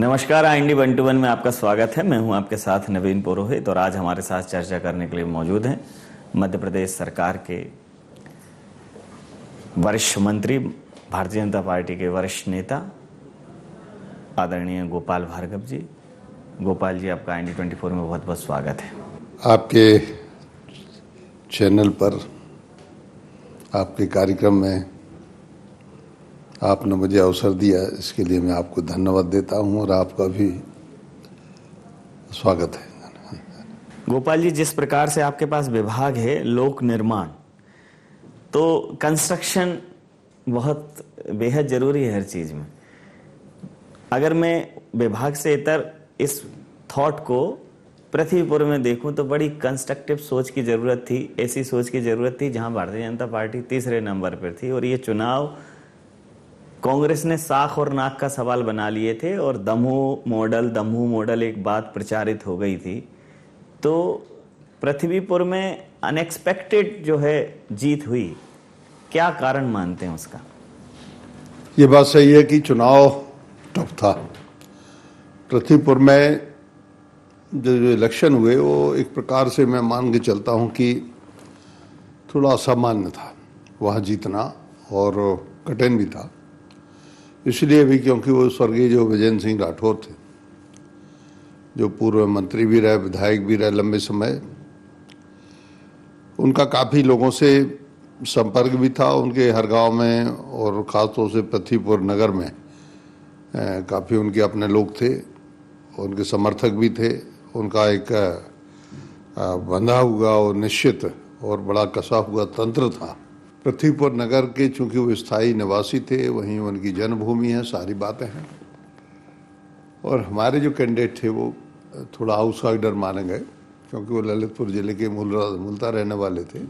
नमस्कार, IND 121 में आपका स्वागत है। मैं हूं आपके साथ नवीन पुरोहित और आज हमारे साथ चर्चा करने के लिए मौजूद हैं मध्य प्रदेश सरकार के वरिष्ठ मंत्री, भारतीय जनता पार्टी के वरिष्ठ नेता आदरणीय गोपाल भार्गव जी। गोपाल जी, आपका IND 24 में बहुत बहुत स्वागत है। आपके चैनल पर आपके कार्यक्रम में आपने मुझे अवसर दिया, इसके लिए मैं आपको धन्यवाद देता हूं और आपका भी स्वागत है। गोपाल जी, जिस प्रकार से आपके पास विभाग है लोक निर्माण, तो कंस्ट्रक्शन बहुत बेहद जरूरी है हर चीज में। अगर मैं विभाग से इतर इस थॉट को पृथ्वीपुर में देखूं तो बड़ी कंस्ट्रक्टिव सोच की जरूरत थी, ऐसी सोच की जरूरत थी जहां भारतीय जनता पार्टी तीसरे नंबर पर थी और ये चुनाव कांग्रेस ने साख और नाक का सवाल बना लिए थे और दमोह मॉडल एक बात प्रचारित हो गई थी। तो पृथ्वीपुर में अनएक्सपेक्टेड जो है जीत हुई, क्या कारण मानते हैं उसका? ये बात सही है कि चुनाव टफ था। पृथ्वीपुर में जो इलेक्शन हुए वो एक प्रकार से मैं मान के चलता हूँ कि थोड़ा असामान्य था वहाँ जीतना, और कठिन भी था इसलिए भी क्योंकि वो स्वर्गीय जो विजेंद्र सिंह राठौर थे, जो पूर्व मंत्री भी रहे, विधायक भी रहे लंबे समय, उनका काफ़ी लोगों से संपर्क भी था उनके हर गांव में, और ख़ासतौर से पृथ्वीपुर नगर में काफ़ी उनके अपने लोग थे, उनके समर्थक भी थे। उनका एक बंधा हुआ और निश्चित और बड़ा कसा हुआ तंत्र था। पृथ्वीपुर नगर के चूंकि वो स्थायी निवासी थे, वहीं उनकी जन्मभूमि है, सारी बातें हैं। और हमारे जो कैंडिडेट थे वो थोड़ा आउटसाइडर माने गए क्योंकि वो ललितपुर जिले के मूलतः रहने वाले थे।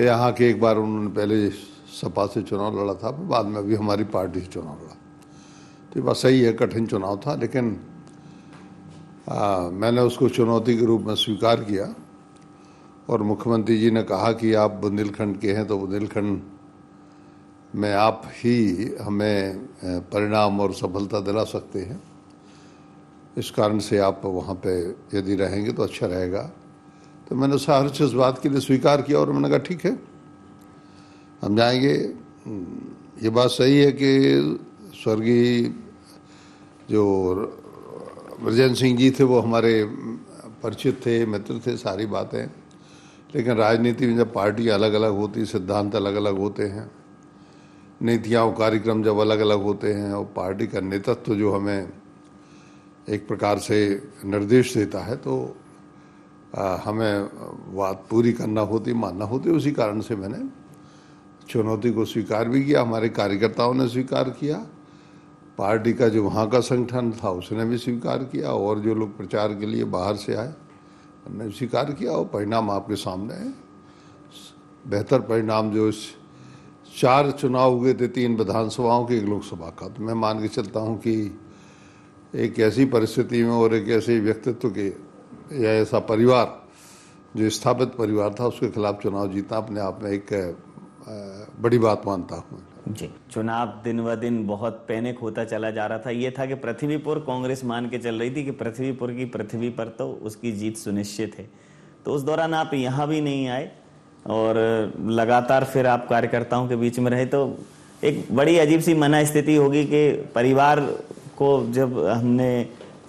यहाँ के एक बार उन्होंने पहले सपा से चुनाव लड़ा था, बाद में अभी हमारी पार्टी से चुनाव लड़ा। तो ये बात सही है, कठिन चुनाव था, लेकिन मैंने उसको चुनौती के रूप में स्वीकार किया। और मुख्यमंत्री जी ने कहा कि आप बुंदेलखंड के हैं तो बुंदेलखंड में आप ही हमें परिणाम और सफलता दिला सकते हैं, इस कारण से आप वहाँ पे यदि रहेंगे तो अच्छा रहेगा। तो मैंने सहर्ष इस बात के लिए स्वीकार किया और मैंने कहा ठीक है, हम जाएंगे। ये बात सही है कि स्वर्गीय जो विजेंद्र सिंह जी थे वो हमारे परिचित थे, मित्र थे, सारी बातें। लेकिन राजनीति में जब पार्टियाँ अलग अलग होती, सिद्धांत अलग अलग होते हैं, नीतियाँ और कार्यक्रम जब अलग अलग होते हैं, और पार्टी का नेतृत्व जो हमें एक प्रकार से निर्देश देता है, तो हमें बात पूरी करना होती, मानना होती। उसी कारण से मैंने चुनौती को स्वीकार भी किया, हमारे कार्यकर्ताओं ने स्वीकार किया, पार्टी का जो वहाँ का संगठन था उसने भी स्वीकार किया, और जो लोग प्रचार के लिए बाहर से आए हमने स्वीकार किया। और परिणाम आपके सामने है, बेहतर परिणाम। जो 4 चुनाव हुए थे, 3 विधानसभाओं के, 1 लोकसभा का, तो मैं मान के चलता हूँ कि एक ऐसी परिस्थिति में और एक ऐसे व्यक्तित्व के या ऐसा परिवार जो स्थापित परिवार था, उसके खिलाफ चुनाव जीतना अपने आप में एक बड़ी बात मानता हूँ जी। चुनाव दिन ब दिन बहुत पैनिक होता चला जा रहा था। ये था कि पृथ्वीपुर कांग्रेस मान के चल रही थी कि पृथ्वीपुर की पृथ्वी पर तो उसकी जीत सुनिश्चित है। तो उस दौरान आप यहाँ भी नहीं आए और लगातार फिर आप कार्यकर्ताओं के बीच में रहे। तो एक बड़ी अजीब सी मना स्थिति होगी कि परिवार को जब हमने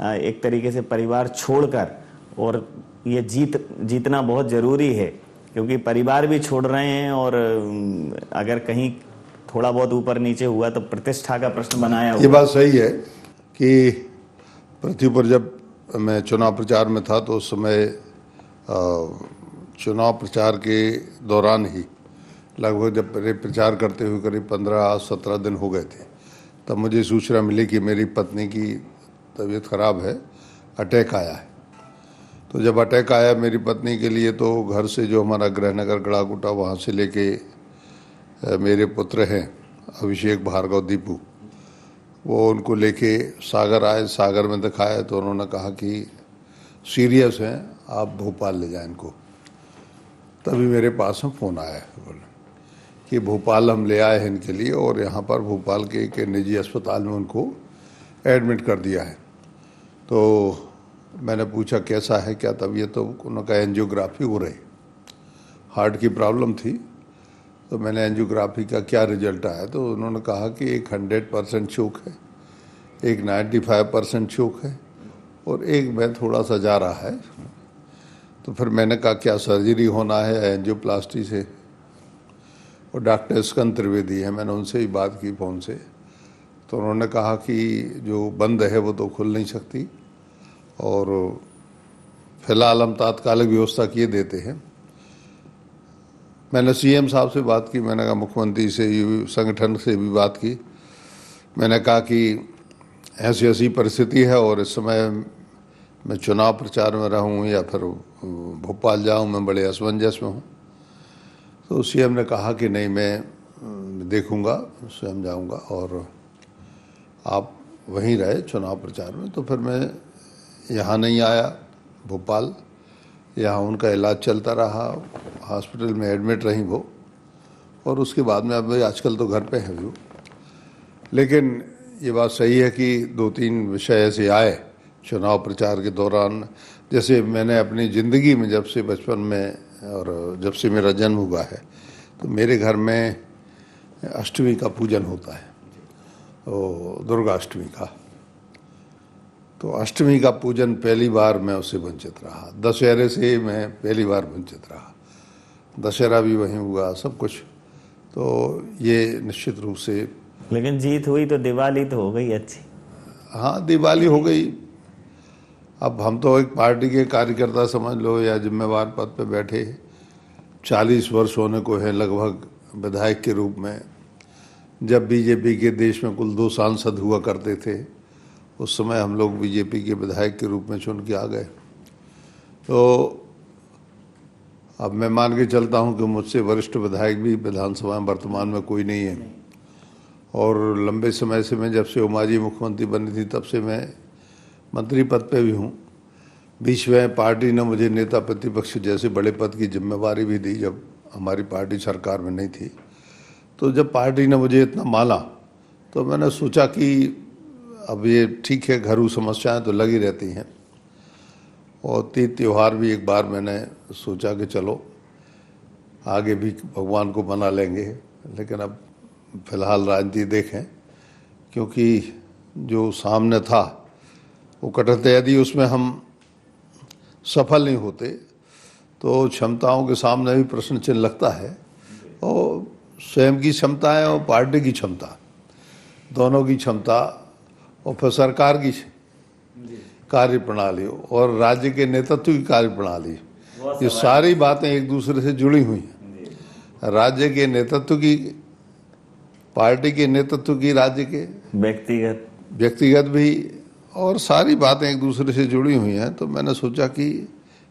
एक तरीके से परिवार छोड़कर, और ये जीतना बहुत जरूरी है क्योंकि परिवार भी छोड़ रहे हैं, और अगर कहीं थोड़ा बहुत ऊपर नीचे हुआ तो प्रतिष्ठा का प्रश्न बनाया हुआ। ये बात सही है कि पृथ्वीपुर जब मैं चुनाव प्रचार में था तो उस समय चुनाव प्रचार के दौरान ही लगभग जब प्रचार करते हुए करीब 15-17 दिन हो गए थे, तब मुझे सूचना मिली कि मेरी पत्नी की तबीयत खराब है, अटैक आया है। तो जब अटैक आया मेरी पत्नी के लिए, तो घर से जो हमारा गृहनगर गड़ाकुटा, वहाँ से लेके मेरे पुत्र हैं अभिषेक, भार्गव, दीपू, वो उनको लेके सागर आए। सागर में दिखाया तो उन्होंने कहा कि सीरियस हैं, आप भोपाल ले जाएं इनको। तभी मेरे पास में फ़ोन आया बोले कि भोपाल हम ले आए हैं इनके लिए, और यहाँ पर भोपाल के एक निजी अस्पताल में उनको एडमिट कर दिया है। तो मैंने पूछा कैसा है, क्या तबीयत? तो उन्होंने कहा एंजियोग्राफी हो रही, हार्ट की प्रॉब्लम थी। तो मैंने एंजियोग्राफी का क्या रिजल्ट आया, तो उन्होंने कहा कि एक 100% चोक है, एक 95% चोक है और एक में थोड़ा सा जा रहा है। तो फिर मैंने कहा क्या सर्जरी होना है एंजियोप्लास्टी से? और डॉक्टर स्कंद त्रिवेदी है, मैंने उनसे ही बात की फ़ोन से। तो उन्होंने कहा कि जो बंद है वो तो खुल नहीं सकती और फिलहाल हम तात्कालिक व्यवस्था किए देते हैं। मैंने सीएम साहब से बात की, मैंने कहा मुख्यमंत्री से, संगठन से भी बात की। मैंने कहा कि ऐसी ऐसी परिस्थिति है और इस समय मैं चुनाव प्रचार में रहूं या फिर भोपाल जाऊं, मैं बड़े असमंजस में हूं। तो सीएम ने कहा कि नहीं, मैं देखूंगा, स्वयं जाऊंगा और आप वहीं रहे चुनाव प्रचार में। तो फिर मैं यहाँ नहीं आया भोपाल, यहाँ उनका इलाज चलता रहा, हॉस्पिटल में एडमिट रही वो, और उसके बाद में अब आजकल तो घर पे है वो। लेकिन ये बात सही है कि 2-3 विषय ऐसे आए चुनाव प्रचार के दौरान। जैसे मैंने अपनी ज़िंदगी में जब से बचपन में और जब से मेरा जन्म हुआ है तो मेरे घर में अष्टमी का पूजन होता है, तो दुर्गा अष्टमी का। तो अष्टमी का पूजन पहली बार मैं उससे वंचित रहा, दशहरे से मैं पहली बार वंचित रहा, दशहरा भी वहीं हुआ, सब कुछ। तो ये निश्चित रूप से। लेकिन जीत हुई तो दिवाली तो हो गई अच्छी। हाँ, दिवाली हो गई। अब हम तो एक पार्टी के कार्यकर्ता समझ लो या जिम्मेवार पद पे बैठे, 40 वर्ष होने को है लगभग विधायक के रूप में। जब बीजेपी के देश में कुल 2 सांसद हुआ करते थे, उस समय हम लोग बीजेपी के विधायक के रूप में चुन के आ गए। तो अब मैं मान के चलता हूं कि मुझसे वरिष्ठ विधायक भी विधानसभा में वर्तमान में कोई नहीं है। और लंबे समय से मैं, जब से उमा जी मुख्यमंत्री बनी थी तब से मैं मंत्री पद पे भी हूँ। बीच में पार्टी ने मुझे नेता प्रतिपक्ष जैसे बड़े पद की जिम्मेवारी भी दी जब हमारी पार्टी सरकार में नहीं थी। तो जब पार्टी ने मुझे इतना माना तो मैंने सोचा कि अब ये ठीक है, घरेलू समस्याएं तो लगी रहती हैं और तीज त्योहार भी एक बार मैंने सोचा कि चलो आगे भी भगवान को मना लेंगे। लेकिन अब फिलहाल राजनीति देखें, क्योंकि जो सामने था वो कटत, यदि उसमें हम सफल नहीं होते तो क्षमताओं के सामने भी प्रश्न चिन्ह लगता है। और स्वयं की क्षमता है और पार्टी की क्षमता, दोनों की क्षमता, और फिर सरकार की कार्य प्रणाली और राज्य के नेतृत्व की कार्य प्रणाली, ये सारी बातें एक दूसरे से जुड़ी हुई हैं। राज्य के नेतृत्व की, पार्टी के नेतृत्व की, राज्य के व्यक्तिगत भी, और सारी बातें एक दूसरे से जुड़ी हुई हैं। तो मैंने सोचा कि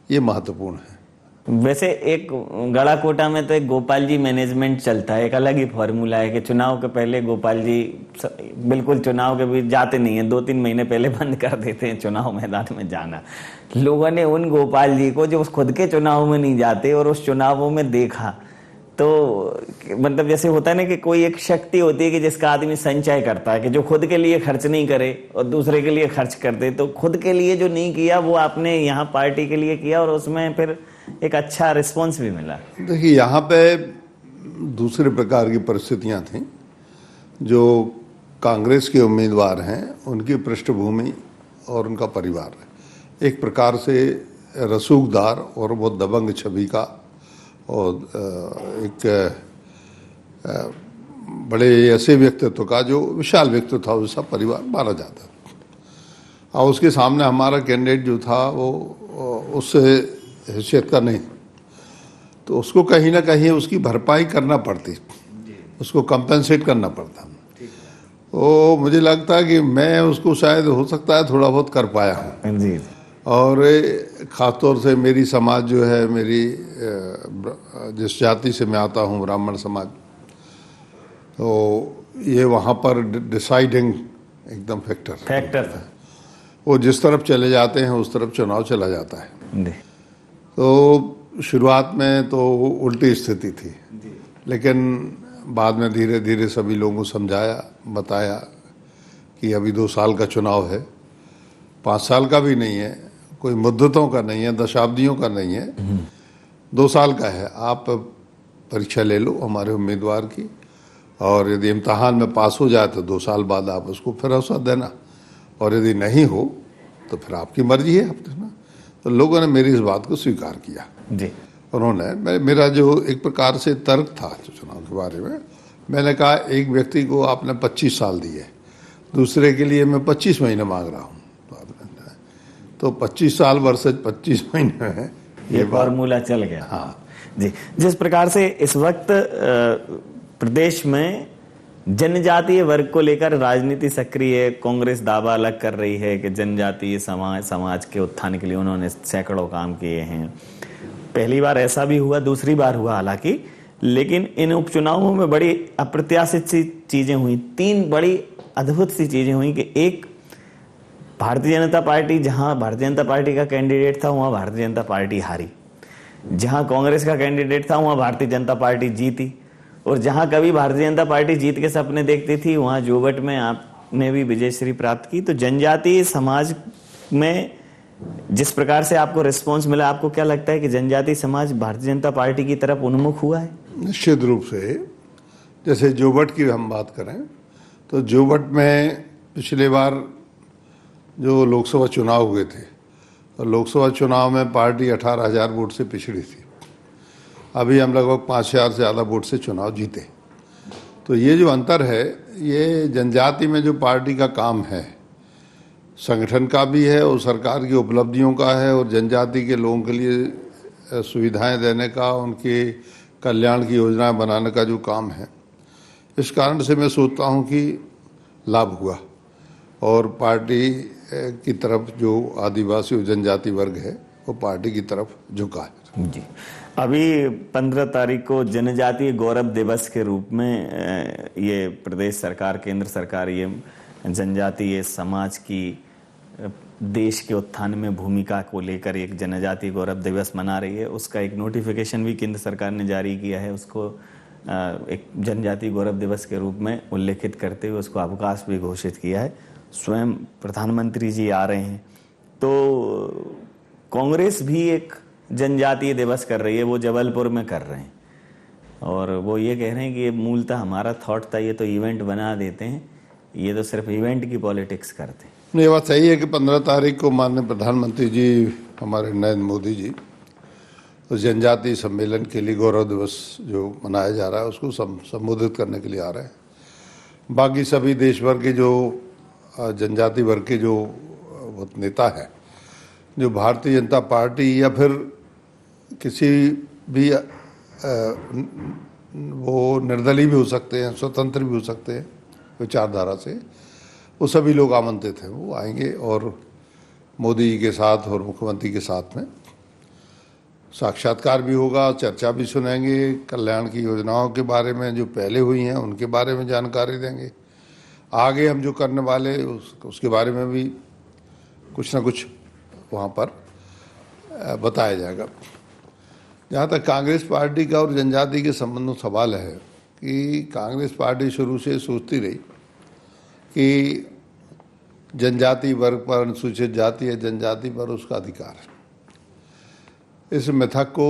ये महत्वपूर्ण है। वैसे एक गड़ाकोटा में तो एक गोपाल जी मैनेजमेंट चलता है, एक अलग ही फॉर्मूला है कि चुनाव के पहले गोपाल जी बिल्कुल चुनाव के भी जाते नहीं है, 2-3 महीने पहले बंद कर देते हैं चुनाव मैदान में जाना। लोगों ने उन गोपाल जी को जो खुद के चुनाव में नहीं जाते और उस चुनावों में देखा, तो मतलब जैसे होता है ना कि कोई एक शक्ति होती है कि जिसका आदमी संचय करता है, कि जो खुद के लिए खर्च नहीं करे और दूसरे के लिए खर्च कर दे। तो खुद के लिए जो नहीं किया वो आपने यहाँ पार्टी के लिए किया और उसमें फिर एक अच्छा रिस्पॉन्स भी मिला। देखिए, यहाँ पे दूसरे प्रकार की परिस्थितियाँ थीं। जो कांग्रेस के उम्मीदवार हैं उनकी पृष्ठभूमि और उनका परिवार एक प्रकार से रसूखदार और बहुत दबंग छवि का और एक बड़े ऐसे व्यक्तित्व का जो विशाल व्यक्तित्व था, वैसा परिवार माना जाता था। और उसके सामने हमारा कैंडिडेट जो था वो उससे हैसियत का नहीं, तो उसको कहीं ना कहीं उसकी भरपाई करना पड़ती, उसको कंपेंसेट करना पड़ता। तो मुझे लगता है कि मैं उसको शायद हो सकता है थोड़ा बहुत कर पाया हूँ। और ख़ासतौर से मेरी समाज जो है, मेरी जिस जाति से मैं आता हूँ, ब्राह्मण समाज, तो ये वहाँ पर डिसाइडिंग एकदम फैक्टर था। वो जिस तरफ चले जाते हैं उस तरफ चुनाव चला जाता है। तो शुरुआत में तो उल्टी स्थिति थी, लेकिन बाद में धीरे धीरे सभी लोगों को समझाया, बताया कि अभी 2 साल का चुनाव है, 5 साल का भी नहीं है, कोई मुद्दतों का नहीं है, दशाब्दियों का नहीं है, 2 साल का है। आप परीक्षा ले लो हमारे उम्मीदवार की, और यदि इम्तहान में पास हो जाए तो 2 साल बाद आप उसको फिर अवसर देना, और यदि नहीं हो तो फिर आपकी मर्जी है, आप देना। तो लोगों ने मेरी इस बात को स्वीकार किया। जी। उन्होंने मेरा जो एक प्रकार से तर्क था चुनाव के बारे में, मैंने कहा एक व्यक्ति को आपने 25 साल दिए, दूसरे के लिए मैं 25 महीने मांग रहा हूँ, तो 25 साल वर्सेज 25 महीने है, ये फॉर्मूला चल गया। हाँ जी। जिस प्रकार से इस वक्त प्रदेश में जनजातीय वर्ग को लेकर राजनीति सक्रिय है, कांग्रेस दावा अलग कर रही है कि जनजातीय समाज के उत्थान के लिए उन्होंने सैकड़ों काम किए हैं। पहली बार ऐसा भी हुआ, दूसरी बार हुआ हालांकि, लेकिन इन उपचुनावों में बड़ी अप्रत्याशित सी चीजें हुई। 3 बड़ी अद्भुत सी चीजें हुई कि एक, भारतीय जनता पार्टी, जहां भारतीय जनता पार्टी का कैंडिडेट था वहां भारतीय जनता पार्टी हारी, जहां कांग्रेस का कैंडिडेट था वहां भारतीय जनता पार्टी जीती, और जहां कभी भारतीय जनता पार्टी जीत के सपने देखती थी वहां जोबट में आपने भी विजयश्री प्राप्त की। तो जनजातीय समाज में जिस प्रकार से आपको रिस्पांस मिला, आपको क्या लगता है कि जनजातीय समाज भारतीय जनता पार्टी की तरफ उन्मुख हुआ है? निश्चित रूप से। जैसे जोबट की हम बात करें तो जोबट में पिछले बार जो लोकसभा चुनाव हुए थे, तो लोकसभा चुनाव में पार्टी 18,000 वोट से पिछड़ी थी। अभी हम लगभग 5,000 से ज़्यादा वोट से चुनाव जीते। तो ये जो अंतर है, ये जनजाति में जो पार्टी का काम है, संगठन का भी है और सरकार की उपलब्धियों का है, और जनजाति के लोगों के लिए सुविधाएं देने का, उनके कल्याण की योजनाएं बनाने का जो काम है, इस कारण से मैं सोचता हूं कि लाभ हुआ और पार्टी की तरफ जो आदिवासी और जनजाति वर्ग है वो पार्टी की तरफ झुका है। जी। अभी 15 तारीख को जनजातीय गौरव दिवस के रूप में ये प्रदेश सरकार, केंद्र सरकार ये जनजातीय समाज की देश के उत्थान में भूमिका को लेकर एक जनजातीय गौरव दिवस मना रही है। उसका एक नोटिफिकेशन भी केंद्र सरकार ने जारी किया है, उसको एक जनजातीय गौरव दिवस के रूप में उल्लेखित करते हुए उसको अवकाश भी घोषित किया है। स्वयं प्रधानमंत्री जी आ रहे हैं, तो कांग्रेस भी एक जनजातीय दिवस कर रही है, वो जबलपुर में कर रहे हैं, और वो ये कह रहे हैं कि ये मूलतः हमारा थॉट था, ये तो इवेंट बना देते हैं, ये तो सिर्फ इवेंट की पॉलिटिक्स करते हैं। ये बात सही है कि 15 तारीख को माननीय प्रधानमंत्री जी हमारे नरेंद्र मोदी जी तो जनजातीय सम्मेलन के लिए गौरव दिवस जो मनाया जा रहा है उसको संबोधित करने के लिए आ रहे हैं। बाकी सभी देश भर के जो जनजाति वर्ग के जो नेता हैं, जो भारतीय जनता पार्टी या फिर किसी भी वो निर्दलीय भी हो सकते हैं, स्वतंत्र भी हो सकते हैं विचारधारा से, वो सभी लोग आमंत्रित हैं, वो आएंगे और मोदी जी के साथ और मुख्यमंत्री के साथ में साक्षात्कार भी होगा, चर्चा भी सुनेंगे, कल्याण की योजनाओं के बारे में जो पहले हुई हैं उनके बारे में जानकारी देंगे, आगे हम जो करने वाले उसके बारे में भी कुछ ना कुछ वहाँ पर बताया जाएगा। जहाँ तक कांग्रेस पार्टी का और जनजाति के संबंध में सवाल है कि कांग्रेस पार्टी शुरू से सोचती रही कि जनजाति वर्ग पर, अनुसूचित जाति या जनजाति पर उसका अधिकार है। इस मिथक को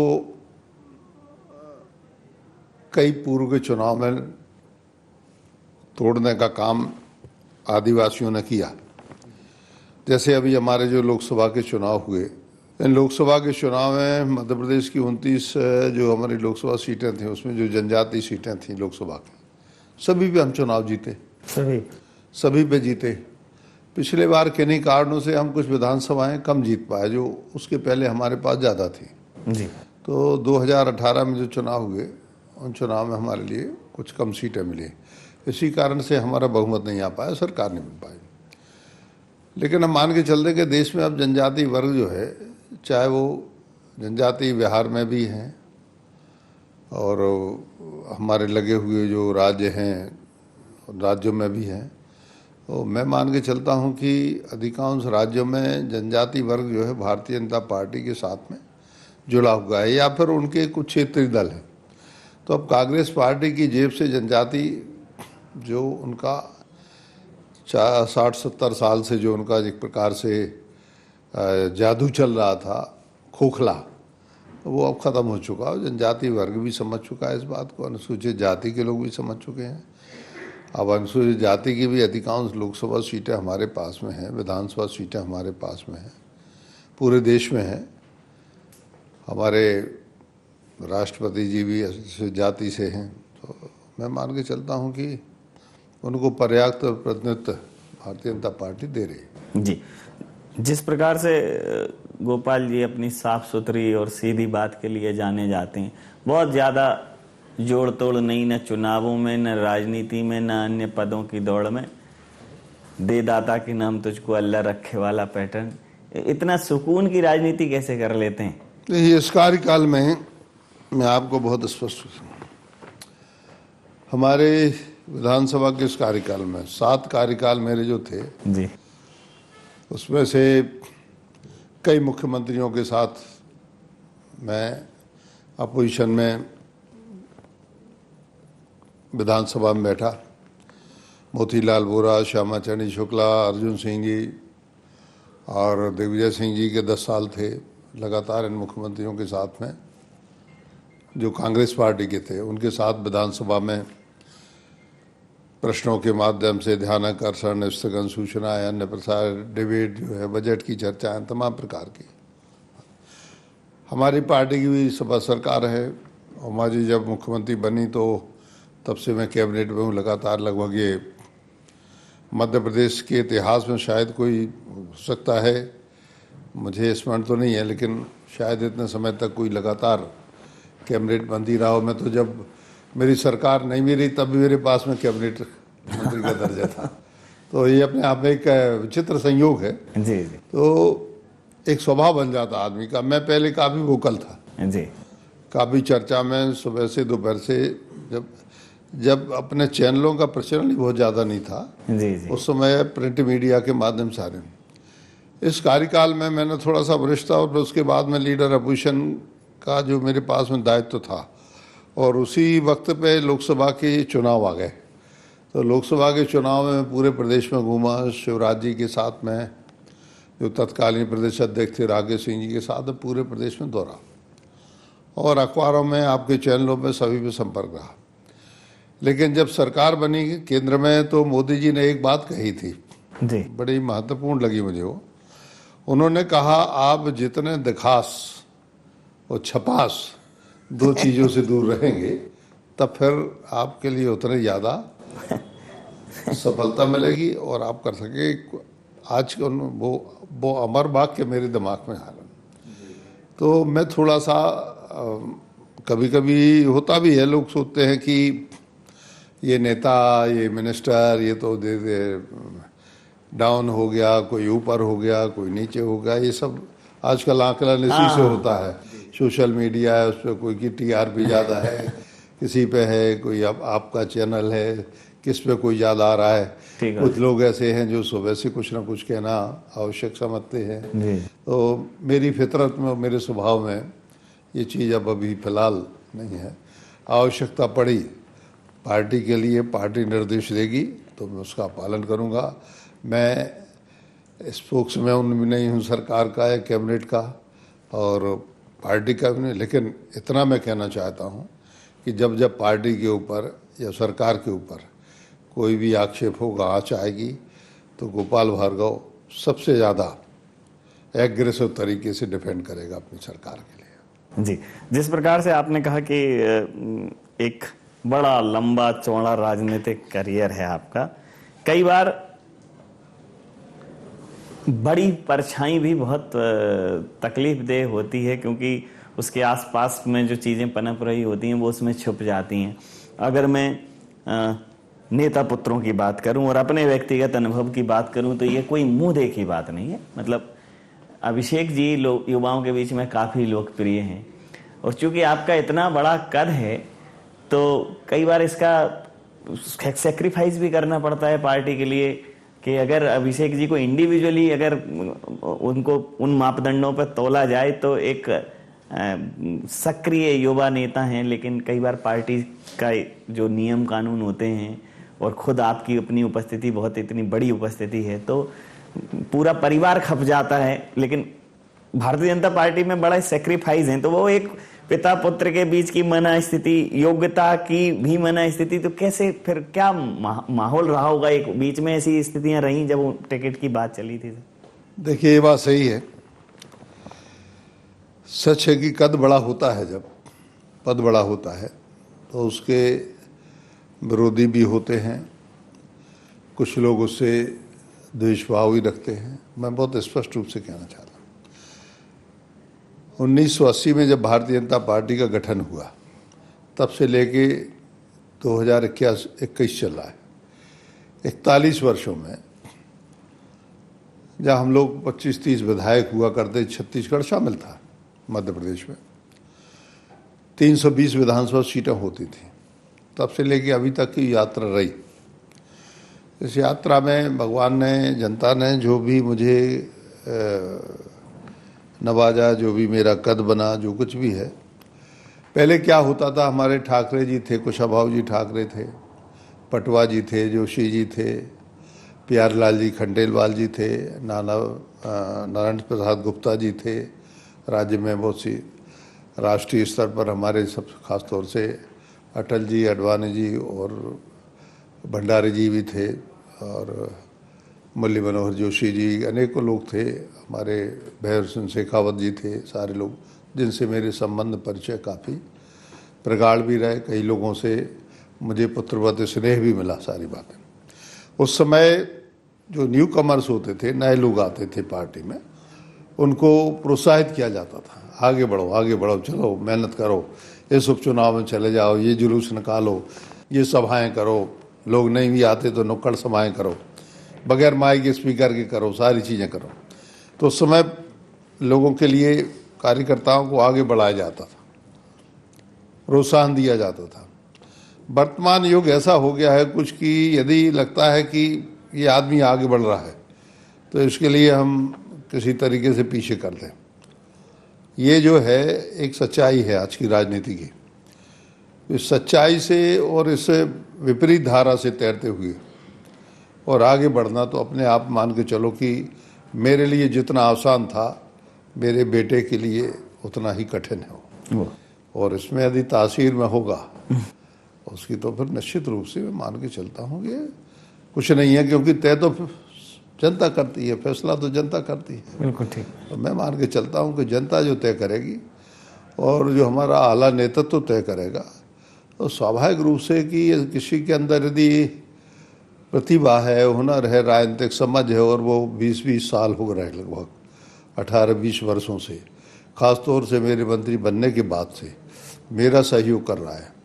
कई पूर्व के चुनाव में तोड़ने का काम आदिवासियों ने किया। जैसे अभी हमारे जो लोकसभा के चुनाव हुए, इन लोकसभा के चुनाव में मध्य प्रदेश की 29 जो हमारी लोकसभा सीटें थीं, उसमें जो जनजातीय सीटें थीं लोकसभा की, सभी पे हम चुनाव जीते, सभी पे जीते। पिछले बार किन्हीं कारणों से हम कुछ विधानसभाएं कम जीत पाए, जो उसके पहले हमारे पास ज़्यादा थी जी। तो 2018 में जो चुनाव हुए, उन चुनाव में हमारे लिए कुछ कम सीटें मिली, इसी कारण से हमारा बहुमत नहीं आ पाया, सरकार नहीं बन पाई। लेकिन हम मान के चलते कि देश में अब जनजातीय वर्ग जो है, चाहे वो जनजातीय बिहार में भी हैं और हमारे लगे हुए जो राज्य हैं राज्यों में भी हैं, तो मैं मान के चलता हूं कि अधिकांश राज्यों में जनजातीय वर्ग जो है भारतीय जनता पार्टी के साथ में जुड़ा हुआ है या फिर उनके कुछ क्षेत्रीय दल हैं। तो अब कांग्रेस पार्टी की जेब से जनजाति जो उनका 60-70 साल से जो उनका एक प्रकार से जादू चल रहा था, खोखला, वो अब ख़त्म हो चुका है। जनजाति वर्ग भी समझ चुका है इस बात को, अनुसूचित जाति के लोग भी समझ चुके हैं। अब अनुसूचित जाति की भी अधिकांश लोकसभा सीटें हमारे पास में हैं, विधानसभा सीटें हमारे पास में हैं, पूरे देश में हैं। हमारे राष्ट्रपति जी भी अनुसूचित जाति से हैं, तो मैं मान के चलता हूं कि उनको पर्याप्त प्रतिनिधित्व भारतीय जनता पार्टी दे रही है। जी, जिस प्रकार से गोपाल जी अपनी साफ सुथरी और सीधी बात के लिए जाने जाते हैं, बहुत ज़्यादा जोड़ तोड़ नहीं, न चुनावों में, न राजनीति में, न अन्य पदों की दौड़ में, दे दाता के नाम तुझको अल्लाह रखे वाला पैटर्न, इतना सुकून की राजनीति कैसे कर लेते हैं? इस कार्यकाल में मैं आपको बहुत स्पष्ट, हमारे विधानसभा के इस कार्यकाल में 7 कार्यकाल मेरे जो थे जी, उसमें से कई मुख्यमंत्रियों के साथ मैं अपोजिशन में विधानसभा में बैठा। मोतीलाल वोरा, श्यामा चरण शुक्ला, अर्जुन सिंह जी और दिग्विजय सिंह जी के 10 साल थे लगातार इन मुख्यमंत्रियों के साथ में, जो कांग्रेस पार्टी के थे। उनके साथ विधानसभा में प्रश्नों के माध्यम से ध्यानाकर्षण, स्थगन सूचना, अन्य प्रसार, डिबेट जो है, बजट की चर्चाएं, तमाम प्रकार की। हमारी पार्टी की भी सपा सरकार है। उमा जी जब मुख्यमंत्री बनी तो तब से मैं कैबिनेट में हूँ लगातार। लगभग ये मध्य प्रदेश के इतिहास में शायद कोई हो सकता है, मुझे स्मरण तो नहीं है, लेकिन शायद इतने समय तक कोई लगातार कैबिनेट बनती रहा हो। मैं तो जब मेरी सरकार नहीं भी रही तब भी मेरे पास में कैबिनेट मंत्री का दर्जा था। तो ये अपने आप में एक विचित्र संयोग है। जी जी, तो एक स्वभाव बन जाता आदमी का। मैं पहले काफ़ी वोकल था जी, काफ़ी चर्चा में, सुबह से दोपहर से, जब अपने चैनलों का प्रचलन ही बहुत ज़्यादा नहीं था जी जी, उस समय प्रिंट मीडिया के माध्यम से आ रहे। इस कार्यकाल में मैंने थोड़ा सा वरिष्ठ था और उसके बाद में लीडर अपोजिशन का जो मेरे पास में दायित्व था, और उसी वक्त पे लोकसभा के चुनाव आ गए। तो लोकसभा के चुनाव में मैं पूरे प्रदेश में घूमा, शिवराज जी के साथ में, जो तत्कालीन प्रदेश अध्यक्ष थे राकेश सिंह जी के साथ में, पूरे प्रदेश में दौरा, और अखबारों में, आपके चैनलों में, सभी पे संपर्क रहा। लेकिन जब सरकार बनी केंद्र में तो मोदी जी ने एक बात कही थी, जी, बड़ी महत्वपूर्ण लगी मुझे वो। उन्होंने कहा, आप जितने दिखास और छपास 2 चीज़ों से दूर रहेंगे तब फिर आपके लिए उतने ज़्यादा सफलता मिलेगी और आप कर सके। आज वो अमर वाक्य मेरे दिमाग में आ रहा। तो मैं थोड़ा सा कभी कभी होता भी है, लोग सोचते हैं कि ये नेता, ये मिनिस्टर, ये तो दे डाउन हो गया, कोई ऊपर हो गया, कोई नीचे हो गया। ये सब आजकल आंकलन इसी से होता है। सोशल मीडिया है, उस पर कोई की टीआरपी ज़्यादा है, किसी पे है, कोई आपका चैनल है, किस पे कोई ज़्यादा आ रहा है। कुछ लोग ऐसे हैं जो सुबह से कुछ ना कुछ कहना आवश्यक समझते हैं। तो मेरी फितरत में, मेरे स्वभाव में ये चीज़ अब अभी फ़िलहाल नहीं है। आवश्यकता पड़ी पार्टी के लिए, पार्टी निर्देश देगी तो मैं उसका पालन करूँगा। मैं स्पोक्समैन नहीं हूँ सरकार का या कैबिनेट का और पार्टी का भी नहीं, लेकिन इतना मैं कहना चाहता हूँ कि जब पार्टी के ऊपर या सरकार के ऊपर कोई भी आक्षेप होगा, आँच आएगी, तो गोपाल भार्गव सबसे ज़्यादा एग्रेसिव तरीके से डिफेंड करेगा अपनी सरकार के लिए। जी, जिस प्रकार से आपने कहा कि एक बड़ा लंबा चौड़ा राजनीतिक करियर है आपका, कई बार बड़ी परछाई भी बहुत तकलीफ देह होती है, क्योंकि उसके आसपास में जो चीज़ें पनप रही होती हैं वो उसमें छुप जाती हैं। अगर मैं नेता पुत्रों की बात करूं और अपने व्यक्तिगत अनुभव की बात करूं तो ये कोई मुंह देखी बात नहीं है। मतलब अभिषेक जी युवाओं के बीच में काफ़ी लोकप्रिय हैं, और चूंकि आपका इतना बड़ा कद है तो कई बार इसका सेक्रीफाइस भी करना पड़ता है पार्टी के लिए, कि अगर अभिषेक जी को इंडिविजुअली अगर उनको उन मापदंडों पर तोला जाए तो एक सक्रिय युवा नेता हैं, लेकिन कई बार पार्टी का जो नियम कानून होते हैं और खुद आपकी अपनी उपस्थिति बहुत इतनी बड़ी उपस्थिति है, तो पूरा परिवार खप जाता है। लेकिन भारतीय जनता पार्टी में बड़ा सेक्रीफाइस है, तो वो एक पिता पुत्र के बीच की मना स्थिति, योग्यता की भी मना स्थिति, तो कैसे फिर क्या माहौल रहा होगा? एक बीच में ऐसी स्थितियां रही जब टिकट की बात चली थी? देखिए, ये बात सही है। सच है कि कद बड़ा होता है, जब पद बड़ा होता है तो उसके विरोधी भी होते हैं, कुछ लोग उससे द्वेषभाव भी रखते हैं। मैं बहुत स्पष्ट रूप से कहना चाहता हूँ, 1980 में जब भारतीय जनता पार्टी का गठन हुआ, तब से लेके 2021 चल रहा है, 41 वर्षों में, जब हम लोग 25-30 विधायक हुआ करते, छत्तीसगढ़ शामिल था, मध्य प्रदेश में 320 विधानसभा सीटें होती थी, तब से लेके अभी तक की यात्रा रही। इस यात्रा में भगवान ने, जनता ने जो भी मुझे नवाजा, जो भी मेरा कद बना, जो कुछ भी है। पहले क्या होता था, हमारे ठाकरे जी थे, कुशाभाऊ जी ठाकरे थे, पटवा जी थे, जोशी जी थे, प्यारलाल जी खंडेलवाल जी थे, नारायण प्रसाद गुप्ता जी थे। राज्य में बहुत सी राष्ट्रीय स्तर पर हमारे सब, खास तौर से अटल जी, अडवाणी जी और भंडारी जी भी थे, और मुरली मनोहर जोशी जी, अनेकों लोग थे, हमारे भैर सिंह शेखावत जी थे, सारे लोग जिनसे मेरे संबंध परिचय काफ़ी प्रगाढ़ भी रहे। कई लोगों से मुझे पुत्रवत स्नेह भी मिला, सारी बातें। उस समय जो न्यू कमर्स होते थे, नए लोग आते थे पार्टी में, उनको प्रोत्साहित किया जाता था, आगे बढ़ो, आगे बढ़ो, चलो मेहनत करो, इस उपचुनाव में चले जाओ, ये जुलूस निकालो, ये सभाएं करो, लोग नहीं भी आते तो नुक्कड़ सभाएं करो, बगैर माइक स्पीकर के करो, सारी चीज़ें करो। तो उस समय लोगों के लिए, कार्यकर्ताओं को आगे बढ़ाया जाता था, प्रोत्साहन दिया जाता था। वर्तमान युग ऐसा हो गया है कुछ कि यदि लगता है कि ये आदमी आगे बढ़ रहा है तो इसके लिए हम किसी तरीके से पीछे कर दें। ये जो है एक सच्चाई है आज की राजनीति की। इस सच्चाई से और इस विपरीत धारा से तैरते हुए और आगे बढ़ना, तो अपने आप मान के चलो कि मेरे लिए जितना आसान था, मेरे बेटे के लिए उतना ही कठिन है। और इसमें यदि तासीर में होगा उसकी, तो फिर निश्चित रूप से मैं मान के चलता हूँ कि कुछ नहीं है, क्योंकि तय तो जनता करती है, फैसला तो जनता करती है। बिल्कुल ठीक। तो मैं मान के चलता हूँ कि जनता जो तय करेगी और जो हमारा आला नेतृत्व तो तय करेगा, तो स्वाभाविक रूप से कि किसी के अंदर यदि प्रतिभा है, हुनर है, राजनीतिक समझ है, और वो 20-20 साल हो रहे, लगभग 18-20 वर्षों से, खासतौर से मेरे मंत्री बनने के बाद से मेरा सहयोग कर रहा है।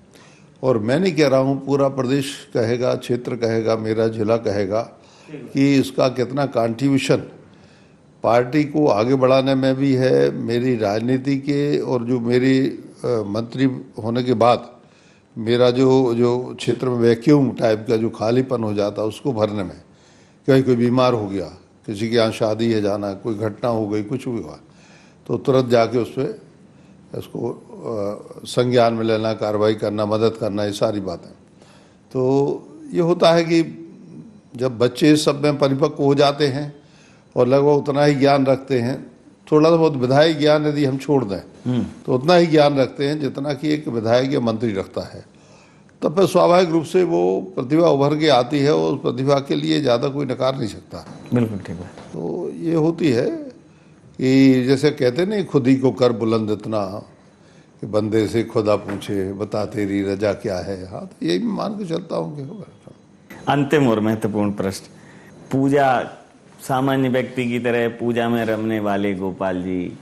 और मैं नहीं कह रहा हूँ, पूरा प्रदेश कहेगा, क्षेत्र कहेगा, मेरा जिला कहेगा कि इसका कितना कंट्रीब्यूशन पार्टी को आगे बढ़ाने में भी है, मेरी राजनीति के, और जो मेरी मंत्री होने के बाद मेरा जो क्षेत्र में वैक्यूम टाइप का जो खालीपन हो जाता है उसको भरने में। कहीं कोई बीमार हो गया, किसी के यहाँ शादी है जाना, कोई घटना हो गई, कुछ भी हुआ, तो तुरंत जाके उस पर इसको संज्ञान में लेना, कार्रवाई करना, मदद करना, ये सारी बातें। तो ये होता है कि जब बच्चे सब में परिपक्व हो जाते हैं और लगभग उतना ही ज्ञान रखते हैं, थोड़ा सा बहुत विधायक ज्ञान यदि हम छोड़ दें तो उतना ही ज्ञान रखते हैं जितना कि एक विधायक या मंत्री रखता है, तब फिर स्वाभाविक रूप से वो प्रतिभा उभर के आती है, और उस प्रतिभा के लिए ज़्यादा कोई नकार नहीं सकता। बिल्कुल ठीक है। तो ये होती है कि जैसे कहते नहीं, खुद ही को कर बुलंद इतना कि बंदे से खुदा पूछे, बता तेरी रजा क्या है। हाँ, तो यही मान के चलता हूँ कि अंतिम और महत्वपूर्ण प्रश्न, पूजा सामान्य व्यक्ति की तरह पूजा में रमने वाले गोपाल जी,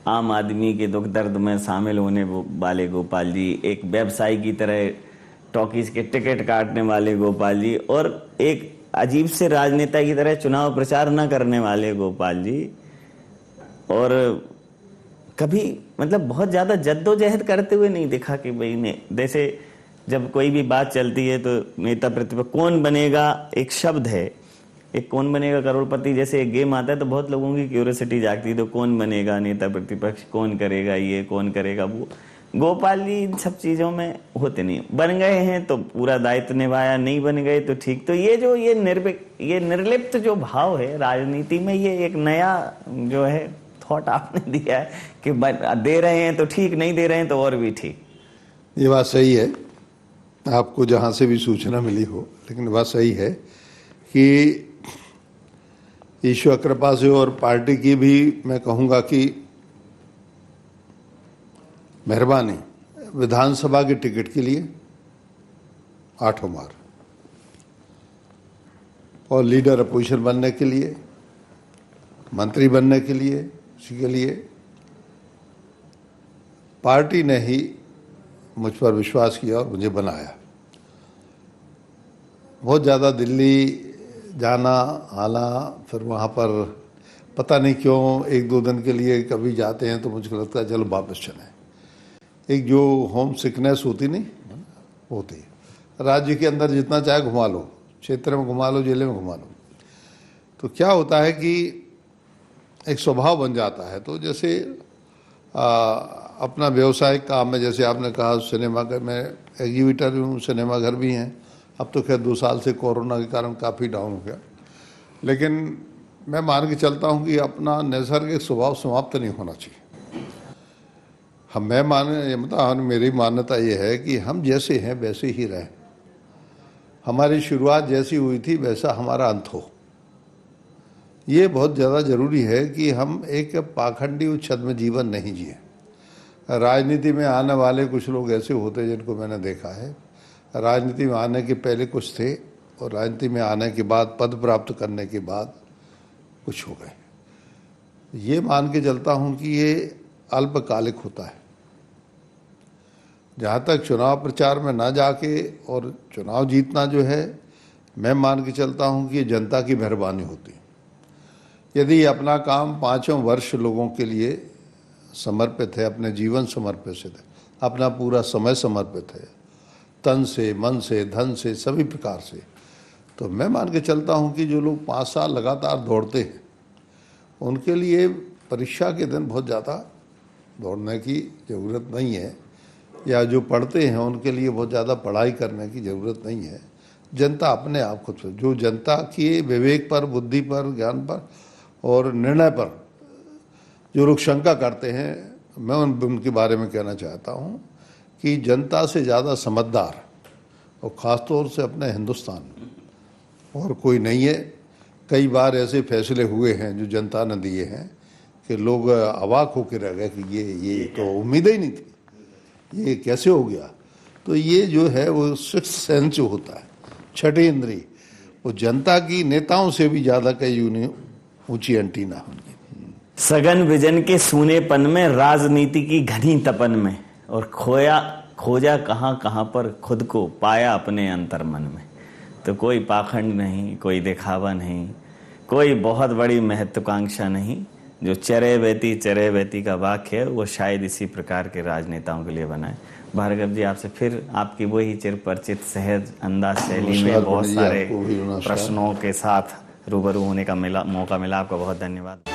आम आदमी के दुख दर्द में शामिल होने वाले गोपाल जी, एक व्यवसायी की तरह टॉकीज के टिकट काटने वाले गोपाल जी, और एक अजीब से राजनेता की तरह चुनाव प्रचार न करने वाले गोपाल जी, और कभी मतलब बहुत ज्यादा जद्दोजहद करते हुए नहीं देखा कि भाई ने, जैसे जब कोई भी बात चलती है तो नेता प्रतिपक्ष कौन बनेगा, एक शब्द है, एक कौन बनेगा करोड़पति जैसे एक गेम आता है, तो बहुत लोगों की क्यूरियोसिटी जागती है, तो कौन बनेगा नेता प्रतिपक्ष, कौन करेगा ये, कौन करेगा वो। गोपाल जी इन सब चीजों में होते नहीं, बन गए हैं तो पूरा दायित्व निभाया, नहीं बन गए तो ठीक। तो ये जो ये निर्लिप्त जो भाव है राजनीति में, ये एक नया जो है थॉट आपने दिया है कि दे रहे हैं तो ठीक, नहीं दे रहे हैं तो और भी ठीक। ये बात सही है, आपको जहां से भी सूचना मिली हो, लेकिन बात सही है कि ईश्वर कृपा से और पार्टी की भी मैं कहूंगा कि मेहरबानी, विधानसभा के टिकट के लिए 8 बार और लीडर अपोजिशन बनने के लिए, मंत्री बनने के लिए, इसी के लिए पार्टी ने ही मुझ पर विश्वास किया और मुझे बनाया। बहुत ज़्यादा दिल्ली जाना आना, फिर वहाँ पर पता नहीं क्यों 1-2 दिन के लिए कभी जाते हैं तो मुझको लगता है चलो वापस चलें। एक जो होम सिकनेस होती नहीं होती, राज्य के अंदर जितना चाहे घुमा लो, क्षेत्र में घुमा लो, जिले में घुमा लो, तो क्या होता है कि एक स्वभाव बन जाता है। तो जैसे अपना व्यवसायिक काम में, जैसे आपने कहा सिनेमा का, मैं एग्जीबिटर भी हूँ, सिनेमा घर भी हैं। अब तो खैर 2 साल से कोरोना के कारण काफ़ी डाउन हो गया, लेकिन मैं मान के चलता हूँ कि अपना नैसर्गिक स्वभाव समाप्त नहीं होना चाहिए। मेरी मान्यता ये है कि हम जैसे हैं वैसे ही रहें, हमारी शुरुआत जैसी हुई थी वैसा हमारा अंत हो। ये बहुत ज़्यादा ज़रूरी है कि हम एक पाखंडी उच्छद में जीवन नहीं जिए। राजनीति में आने वाले कुछ लोग ऐसे होते हैं जिनको मैंने देखा है, राजनीति में आने के पहले कुछ थे और राजनीति में आने के बाद, पद प्राप्त करने के बाद कुछ हो गए। ये मान के चलता हूँ कि ये अल्पकालिक होता है। जहाँ तक चुनाव प्रचार में ना जाके और चुनाव जीतना जो है, मैं मान के चलता हूँ कि ये जनता की मेहरबानी होती है। यदि अपना काम 5 वर्ष लोगों के लिए समर्पित है, अपने जीवन समर्पित है, अपना पूरा समय समर्पित है, तन से, मन से, धन से, सभी प्रकार से, तो मैं मान के चलता हूँ कि जो लोग 5 साल लगातार दौड़ते हैं उनके लिए परीक्षा के दिन बहुत ज़्यादा दौड़ने की ज़रूरत नहीं है, या जो पढ़ते हैं उनके लिए बहुत ज़्यादा पढ़ाई करने की ज़रूरत नहीं है। जनता अपने आप खुद से, जो जनता के विवेक पर, बुद्धि पर, ज्ञान पर और निर्णय पर जो लोग शंका करते हैं, मैं उनके बारे में कहना चाहता हूँ कि जनता से ज़्यादा समझदार और ख़ासतौर से अपने हिंदुस्तान और कोई नहीं है। कई बार ऐसे फैसले हुए हैं जो जनता ने दिए हैं कि लोग अवाक होकर रह गए कि ये तो उम्मीद ही नहीं थी, ये कैसे हो गया। तो ये जो है वो सिक्स्थ सेंस जो होता है, छठी इंद्री, वो जनता की नेताओं से भी ज़्यादा कई ऊंची एंटीना होगी। सघन विजन के सूनेपन में, राजनीति की घनी तपन में, और खोजा कहाँ कहाँ पर खुद को, पाया अपने अंतर मन में। तो कोई पाखंड नहीं, कोई दिखावा नहीं, कोई बहुत बड़ी महत्वाकांक्षा नहीं। जो चरे बेती का वाक्य है वो शायद इसी प्रकार के राजनेताओं के लिए बना है। भार्गव जी, आपसे फिर आपकी वही चिर परिचित सहज अंदाज शैली में बहुत सारे प्रश्नों के साथ रूबरू होने का मौका मिला। आपका बहुत धन्यवाद।